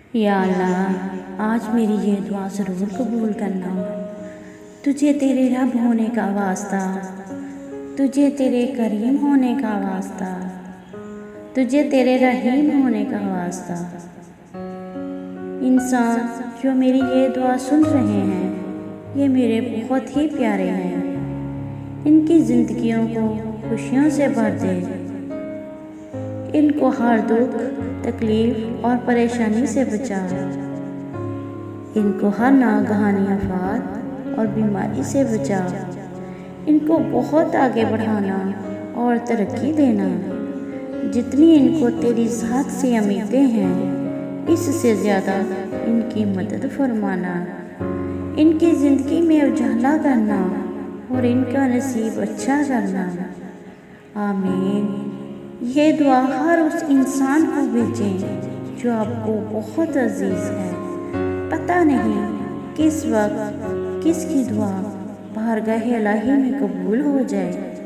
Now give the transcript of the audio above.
या अल्लाह, आज मेरी ये दुआ ज़रूर कबूल करना। तुझे तेरे रब होने का वास्ता, तुझे तेरे करीम होने का वास्ता, तुझे तेरे रहीम होने का वास्ता। इंसान जो मेरी ये दुआ सुन रहे हैं, ये मेरे बहुत ही प्यारे हैं। इनकी ज़िंदगियों को खुशियों से भर दे, इनको हर दुख, तकलीफ और परेशानी से बचा, इनको हर नागहानी आफत और बीमारी से बचा, इनको बहुत आगे बढ़ाना और तरक्की देना। जितनी इनको तेरी ज़ात से उम्मीदें हैं, इससे ज़्यादा इनकी मदद फरमाना, इनकी ज़िंदगी में उजाला करना और इनका नसीब अच्छा करना। आमीन। ये दुआ हर उस इंसान को भेजें जो आपको बहुत अजीज़ है। पता नहीं किस वक्त किसकी दुआ बारगाह इलाही में कबूल हो जाए।